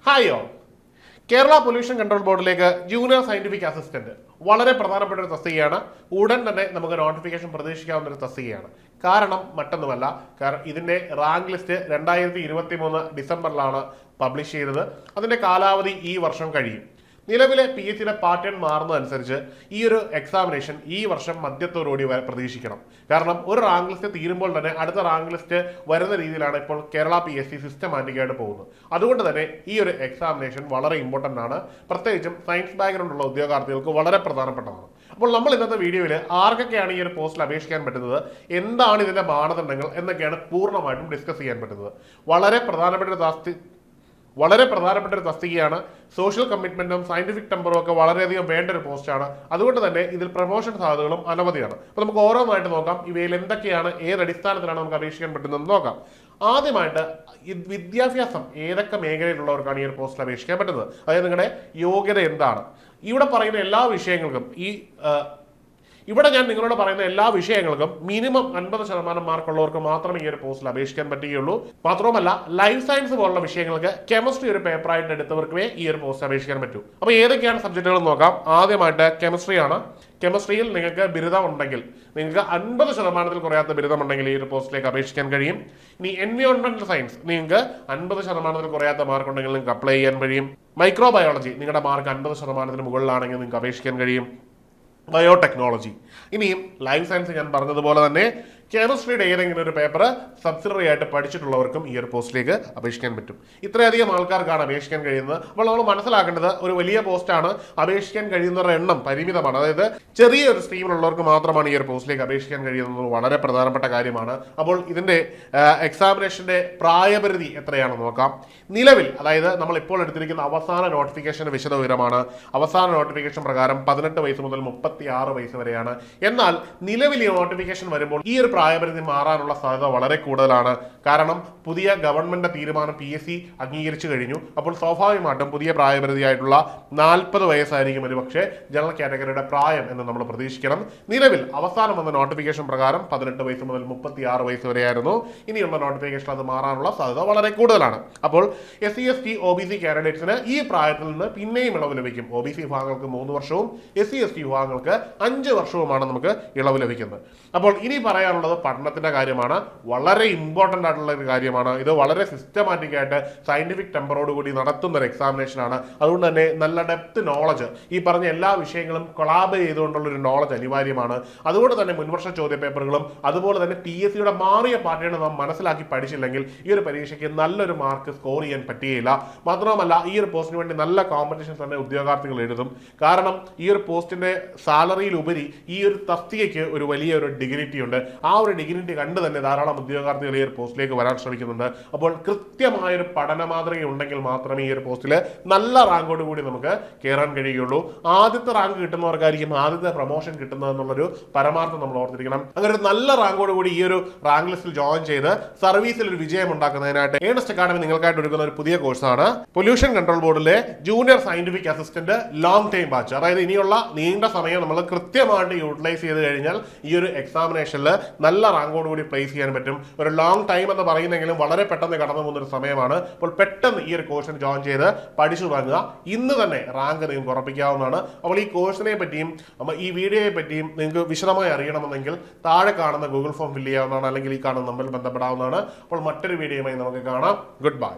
Hi all. Kerala pollution control ബോർഡിലേക്ക് junior scientific assistant വളരെ പ്രധാനപ്പെട്ട ഒരു തസ്തികയാണ്. ഉടൻ തന്നെ നമുക്ക് നോട്ടിഫിക്കേഷൻ പ്രതീക്ഷിക്കാവുന്ന ഒരു തസ്തികയാണ്. കാരണം മറ്റൊന്നുമല്ല, കാരണം ഇതിന്റെ റാങ്ക് ലിസ്റ്റ് 2023 ഡിസംബറിലാണ് പബ്ലിഷ് ചെയ്തത്. അതിന്റെ കാലാവധി ഈ വർഷം കഴിയും. നിലവിലെ പി എസ് സിയുടെ പാറ്റേൺ മാറുന്നതനുസരിച്ച് ഈ ഒരു എക്സാമിനേഷൻ ഈ വർഷം മധ്യത്തോടുകൂടി പ്രതീക്ഷിക്കണം. കാരണം ഒരു റാങ്ക് ലിസ്റ്റ് തീരുമ്പോൾ തന്നെ അടുത്ത റാങ്ക് ലിസ്റ്റ് വരുന്ന രീതിയിലാണ് ഇപ്പോൾ കേരള പി എസ് സി സിസ്റ്റമാറ്റിക്കായിട്ട് പോകുന്നത്. അതുകൊണ്ട് തന്നെ ഈ ഒരു എക്സാമിനേഷൻ വളരെ ഇമ്പോർട്ടൻ്റ് ആണ്. പ്രത്യേകിച്ചും സയൻസ് ബാക്ക്ഗ്രൗണ്ട് ഉള്ള ഉദ്യോഗാർത്ഥികൾക്ക് വളരെ പ്രധാനപ്പെട്ടതാണ്. അപ്പോൾ നമ്മൾ ഇന്നത്തെ വീഡിയോയിൽ ആർക്കൊക്കെയാണ് ഈ ഒരു പോസ്റ്റിൽ അപേക്ഷിക്കാൻ പറ്റുന്നത്, എന്താണ് ഇതിന്റെ മാനദണ്ഡങ്ങൾ എന്നൊക്കെയാണ് പൂർണ്ണമായിട്ടും ഡിസ്കസ് ചെയ്യാൻ പറ്റുന്നത്. വളരെ പ്രധാനപ്പെട്ട ഒരു തസ്തികയാണ്. സോഷ്യൽ കമ്മിറ്റ്മെന്റും സയന്റിഫിക് ടെമ്പറും ഒക്കെ വളരെയധികം വേണ്ട ഒരു പോസ്റ്റാണ്. അതുകൊണ്ട് തന്നെ ഇതിൽ പ്രൊമോഷൻ സാധ്യതകളും അനവധിയാണ്. അപ്പോൾ നമുക്ക് ഓരോന്നായിട്ട് നോക്കാം. ഇവയിൽ എന്തൊക്കെയാണ്, ഏത് അടിസ്ഥാനത്തിലാണ് നമുക്ക് അപേക്ഷിക്കാൻ പറ്റുന്നതെന്ന് നോക്കാം. ആദ്യമായിട്ട് വിദ്യാഭ്യാസം ഏതൊക്കെ മേഖലയിലുള്ളവർക്കാണ് ഈ ഒരു പോസ്റ്റിൽ അപേക്ഷിക്കാൻ പറ്റുന്നത്, അതായത് നിങ്ങളുടെ യോഗ്യത എന്താണ്. ഇവിടെ പറയുന്ന എല്ലാ വിഷയങ്ങൾക്കും ഇവിടെ ഞാൻ നിങ്ങളോട് പറയുന്ന എല്ലാ വിഷയങ്ങൾക്കും മിനിമം 50% മാർക്കുള്ളവർക്ക് മാത്രമേ ഈ ഒരു പോസ്റ്റിൽ അപേക്ഷിക്കാൻ പറ്റുകയുള്ളൂ. മാത്രവുമല്ല, ലൈഫ് സയൻസ് പോലുള്ള വിഷയങ്ങൾക്ക് കെമിസ്ട്രി ഒരു പേപ്പറായിട്ട് എടുത്തവർക്കേ ഈ ഒരു പോസ്റ്റ് അപേക്ഷിക്കാൻ പറ്റൂ. അപ്പോൾ ഏതൊക്കെയാണ് സബ്ജക്റ്റുകൾ നോക്കാം. ആദ്യമായിട്ട് കെമിസ്ട്രിയാണ്. കെമിസ്ട്രിയിൽ നിങ്ങൾക്ക് ബിരുദം ഉണ്ടെങ്കിൽ, നിങ്ങൾക്ക് 50% കുറയാത്ത ബിരുദം ഉണ്ടെങ്കിൽ ഈ ഒരു പോസ്റ്റിലേക്ക് അപേക്ഷിക്കാൻ കഴിയും. ഇനി എൻവയോൺമെന്റൽ സയൻസ്, നിങ്ങൾക്ക് 50% കുറയാത്ത മാർക്ക് ഉണ്ടെങ്കിൽ നിങ്ങൾക്ക് അപ്ലൈ ചെയ്യാൻ കഴിയും. മൈക്രോബയോളജി, നിങ്ങളുടെ മാർക്ക് 50% മുകളിലാണെങ്കിൽ നിങ്ങൾക്ക് അപേക്ഷിക്കാൻ കഴിയും. ബയോടെക്നോളജി, ഇനിയും ലൈഫ് സയൻസ് ഞാൻ പറഞ്ഞതുപോലെ തന്നെ കെമിസ്ട്രിയുടെ ഏതെങ്കിലും ഒരു പേപ്പർ സബ്സിഡറി ആയിട്ട് പഠിച്ചിട്ടുള്ളവർക്കും ഈ ഒരു പോസ്റ്റിലേക്ക് അപേക്ഷിക്കാൻ പറ്റും. ഇത്രയധികം ആൾക്കാർക്കാണ് അപേക്ഷിക്കാൻ കഴിയുന്നത്. അപ്പോൾ നമ്മൾ മനസ്സിലാക്കേണ്ടത്, ഒരു വലിയ പോസ്റ്റാണ്, അപേക്ഷിക്കാൻ കഴിയുന്നവരുടെ എണ്ണം പരിമിതമാണ്. അതായത് ചെറിയൊരു സ്ട്രീമിലുള്ളവർക്ക് മാത്രമാണ് ഈ ഒരു പോസ്റ്റിലേക്ക് അപേക്ഷിക്കാൻ കഴിയുന്നത്. വളരെ പ്രധാനപ്പെട്ട കാര്യമാണ്. അപ്പോൾ ഇതിന്റെ എക്സാമിനേഷന്റെ പ്രായപരിധി എത്രയാണെന്ന് നോക്കാം. നിലവിൽ, അതായത് നമ്മൾ ഇപ്പോൾ എടുത്തിരിക്കുന്ന അവസാന നോട്ടിഫിക്കേഷൻ വിശദവിവരമാണ്. അവസാന നോട്ടിഫിക്കേഷൻ പ്രകാരം 18 വയസ്സ് മുതൽ 36 വയസ്സ് വരെയാണ്. എന്നാൽ നിലവിൽ ഈ നോട്ടിഫിക്കേഷൻ വരുമ്പോൾ ഈ ഒരു പ്രായപരിധി മാറാനുള്ള സാധ്യത വളരെ കൂടുതലാണ്. കാരണം പുതിയ ഗവൺമെന്റ് തീരുമാനം പി എസ് സി അംഗീകരിച്ചു കഴിഞ്ഞു. അപ്പോൾ സ്വാഭാവികമായിട്ടും പുതിയ പ്രായപരിധിയായിട്ടുള്ള 40 വയസ്സായിരിക്കും ഒരു പക്ഷേ ജനറൽ കാറ്റഗറിയുടെ പ്രായം എന്ന് നമ്മൾ പ്രതീക്ഷിക്കണം. നിലവിൽ അവസാനം വന്ന നോട്ടിഫിക്കേഷൻ പ്രകാരം 18 വയസ്സ് മുതൽ 36 വയസ്സ് വരെയായിരുന്നു. ഇനിയുള്ള നോട്ടിഫിക്കേഷൻ അത് മാറാനുള്ള സാധ്യത വളരെ കൂടുതലാണ്. അപ്പോൾ SC ST OBC കാൻഡിഡേറ്റ്സിന് ഈ പ്രായത്തിൽ നിന്ന് പിന്നെയും ഇളവ് ലഭിക്കും. OBC വിഭാഗങ്ങൾക്ക് 3 വർഷവും SC ST വിഭാഗങ്ങൾക്ക് 5 വർഷവുമാണ് നമുക്ക് ഇളവ് ലഭിക്കുന്നത്. അപ്പോൾ ഇനി പറയാനുള്ളത് പഠനത്തിന്റെ കാര്യമാണ്. വളരെ ഇമ്പോർട്ടന്റ് ആയിട്ടുള്ള ഒരു കാര്യമാണ്. ഇത് വളരെ സിസ്റ്റമാറ്റിക് ആയിട്ട് സയന്റിഫിക് ടെമ്പറോട് കൂടി നടത്തുന്ന ഒരു എക്സാമിനേഷൻ ആണ്. അതുകൊണ്ട് തന്നെ നല്ല ഡെപ്ത് നോളജ്, ഈ പറഞ്ഞ എല്ലാ വിഷയങ്ങളും കൊളാബ് ചെയ്തുകൊണ്ടുള്ള ഒരു നോളജ് അനിവാര്യമാണ്. അതുകൊണ്ട് തന്നെ മുൻവർഷ ചോദ്യ പേപ്പറുകളും അതുപോലെ തന്നെ പി എസ് സിയുടെ മാറിയ പാറ്റേൺ നാം മനസ്സിലാക്കി പഠിച്ചില്ലെങ്കിൽ ഈ ഒരു പരീക്ഷയ്ക്ക് നല്ലൊരു മാർക്ക് സ്കോർ ചെയ്യാൻ പറ്റുകയില്ല. മാത്രമല്ല, ഈ ഒരു പോസ്റ്റിന് വേണ്ടി നല്ല കോമ്പറ്റീഷൻ തന്നെ ഉദ്യോഗാർത്ഥികൾ എഴുതും. കാരണം ഈ ഒരു പോസ്റ്റിന്റെ സാലറിയിലുപരി ഈ ഒരു തസ്തികയ്ക്ക് ഒരു വലിയൊരു ഡിഗ്നിറ്റി ഉണ്ട്. ആ ഒരു ഡിഗ്നിറ്റി കണ്ട് തന്നെ ധാരാളം ഉദ്യോഗാർത്ഥികൾ ഈ ഒരു പോസ്റ്റിലേക്ക് വരാൻ ശ്രമിക്കുന്നുണ്ട്. അപ്പോൾ കൃത്യമായൊരു പഠന മാതൃക ഉണ്ടെങ്കിൽ മാത്രമേ ഈ ഒരു പോസ്റ്റിൽ നല്ല റാങ്കോട് കൂടി നമുക്ക് കയറാൻ കഴിയുള്ളൂ. ആദ്യത്തെ റാങ്ക് കിട്ടുന്നവർക്കായിരിക്കും ആദ്യത്തെ പ്രൊമോഷൻ കിട്ടുന്നതെന്നുള്ളൊരു പരമാർത്ഥം നമ്മൾ ഓർത്തിരിക്കണം. അങ്ങനെ ഒരു നല്ല റാങ്കോട് കൂടി ഈ ഒരു റാങ്ക് ലിസ്റ്റിൽ ജോയിൻ ചെയ്ത് സർവീസിൽ ഒരു വിജയം ഉണ്ടാക്കുന്നതിനായിട്ട് ഏണസ്റ്റ് അക്കാഡമി നിങ്ങൾക്കായിട്ട് ഒരുക്കുന്ന ഒരു പുതിയ കോഴ്സാണ് പൊല്യൂഷൻ കൺട്രോൾ ബോർഡിലെ junior scientific assistant long time batch. അതായത് ഇനിയുള്ള നീണ്ട സമയം നമ്മൾ കൃത്യമായിട്ട് യൂട്ടിലൈസ് ചെയ്ത് കഴിഞ്ഞാൽ ഈ ഒരു എക്സാമിനേഷനിൽ നല്ല റാങ്കോട് കൂടി പ്ലേസ് ചെയ്യാൻ പറ്റും. ഒരു ലോങ് ടൈം എന്ന് പറയുന്നെങ്കിലും വളരെ പെട്ടെന്ന് കടന്നു പോകുന്നൊരു സമയമാണ്. അപ്പോൾ പെട്ടെന്ന് ഈ ഒരു കോഴ്സിന് ജോയിൻ ചെയ്ത് പഠിച്ചു തുടങ്ങുക. ഇന്ന് തന്നെ റാങ്ക് നിങ്ങൾക്ക് ഉറപ്പിക്കാവുന്നതാണ്. അപ്പോൾ ഈ കോഴ്സിനെ പറ്റിയും ഈ വീഡിയോയെ പറ്റിയും നിങ്ങൾക്ക് വിശദമായി അറിയണമെന്നെങ്കിൽ താഴെ കാണുന്ന ഗൂഗിൾ ഫോം ഫില്ല് ചെയ്യാവുന്നതാണ്, അല്ലെങ്കിൽ ഈ കാണുന്ന നമ്പറിൽ ബന്ധപ്പെടാവുന്നതാണ്. അപ്പോൾ മറ്റൊരു വീഡിയോയുമായി നമുക്ക് കാണാം. Good bye.